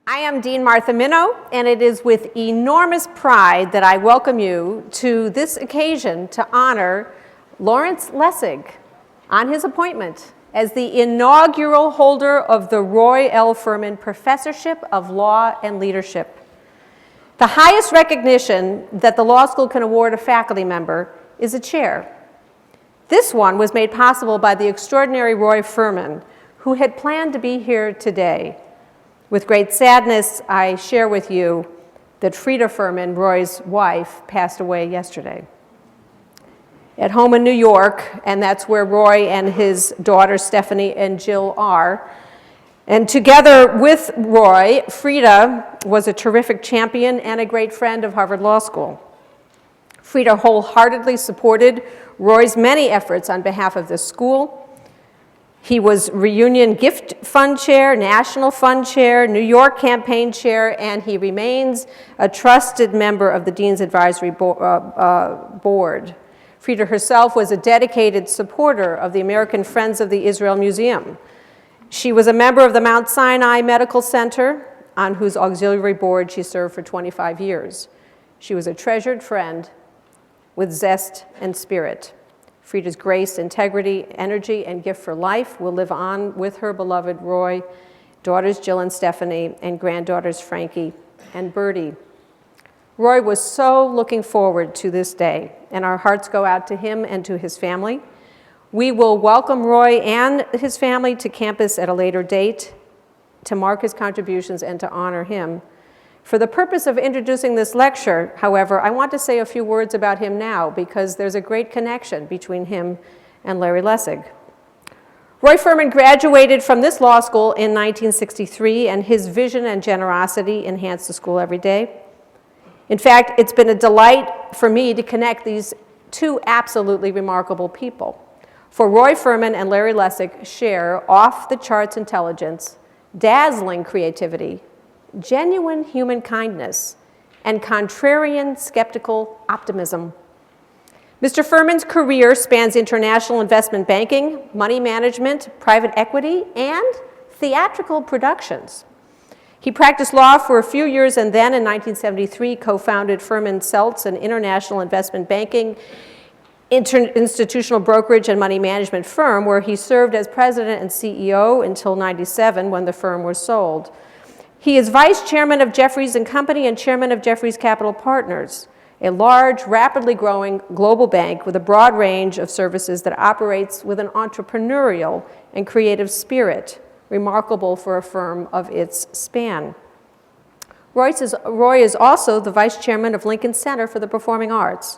I am Dean Martha Minow, and it is with enormous pride that I welcome you to this occasion to honor Lawrence Lessig on his appointment as the inaugural holder of the Roy L. Furman Professorship of Law and Leadership. The highest recognition that the law school can award a faculty member is a chair. This one was made possible by the extraordinary Roy Furman, who had planned to be here today. With great sadness, I share with you that Frida Furman, Roy's wife, passed away yesterday. At home in New York, and that's where Roy and his daughters Stephanie and Jill are. And together with Roy, Frida was a terrific champion and a great friend of Harvard Law School. Frida wholeheartedly supported Roy's many efforts on behalf of the school. He was Reunion Gift Fund Chair, National Fund Chair, New York Campaign Chair, and he remains a trusted member of the Dean's Advisory Board. Frida herself was a dedicated supporter of the American Friends of the Israel Museum. She was a member of the Mount Sinai Medical Center, on whose auxiliary board she served for 25 years. She was a treasured friend with zest and spirit. Frida's grace, integrity, energy, and gift for life will live on with her beloved Roy, daughters Jill and Stephanie, and granddaughters Frankie and Bertie. Roy was so looking forward to this day, and our hearts go out to him and to his family. We will welcome Roy and his family to campus at a later date to mark his contributions and to honor him. For the purpose of introducing this lecture, however, I want to say a few words about him now because there's a great connection between him and Larry Lessig. Roy Furman graduated from this law school in 1963, and his vision and generosity enhanced the school every day. In fact, it's been a delight for me to connect these two absolutely remarkable people. For Roy Furman and Larry Lessig share off-the-charts intelligence, dazzling creativity, genuine human kindness, and contrarian skeptical optimism. Mr. Furman's career spans international investment banking, money management, private equity, and theatrical productions. He practiced law for a few years and then in 1973 co-founded Furman Seltz, an international investment banking, institutional brokerage, and money management firm where he served as president and CEO until '97 when the firm was sold. He is vice chairman of Jefferies & Company and chairman of Jefferies Capital Partners, a large, rapidly growing global bank with a broad range of services that operates with an entrepreneurial and creative spirit, remarkable for a firm of its span. Roy is also the vice chairman of Lincoln Center for the Performing Arts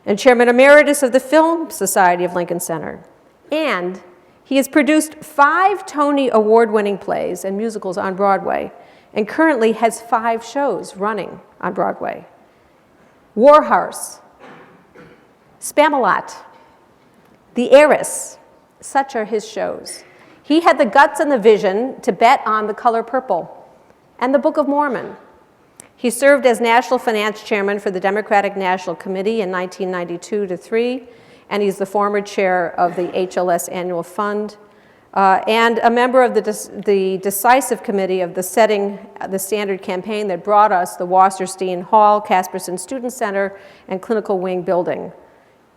and chairman emeritus of the Film Society of Lincoln Center. And he has produced 5 Tony Award-winning plays and musicals on Broadway, and currently has 5 shows running on Broadway. War Horse, Spamalot, The Heiress, such are his shows. He had the guts and the vision to bet on The Color Purple and The Book of Mormon. He served as National Finance Chairman for the Democratic National Committee in 1992-3, and he's the former chair of the HLS Annual Fund, and a member of the decisive committee of the Setting the Standard campaign that brought us the Wasserstein Hall, Casperson Student Center, and Clinical Wing building,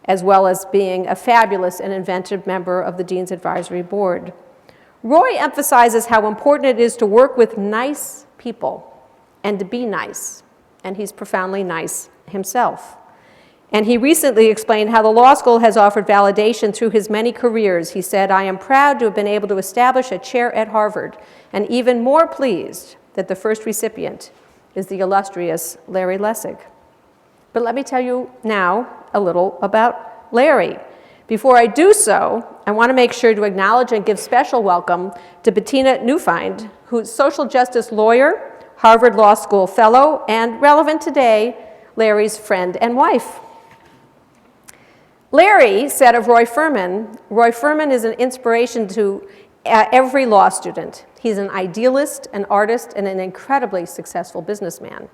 as well as being a fabulous and inventive member of the Dean's Advisory Board. Roy emphasizes how important it is to work with nice people and to be nice, and he's profoundly nice himself. And he recently explained how the law school has offered validation through his many careers. He said, "I am proud to have been able to establish a chair at Harvard, and even more pleased that the first recipient is the illustrious Larry Lessig." But let me tell you now a little about Larry. Before I do so, I want to make sure to acknowledge and give special welcome to Bettina Newfind, who's social justice lawyer, Harvard Law School fellow, and relevant today, Larry's friend and wife. Larry said of Roy Furman is an inspiration to every law student. He's an idealist, an artist, and an incredibly successful businessman.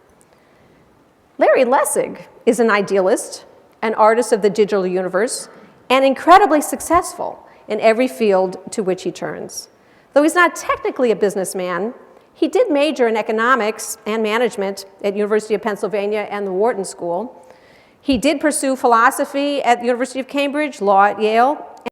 Larry Lessig is an idealist, an artist of the digital universe, and incredibly successful in every field to which he turns. Though he's not technically a businessman, He did major in economics and management at University of Pennsylvania and the Wharton School. He did pursue philosophy at the University of Cambridge, law at Yale,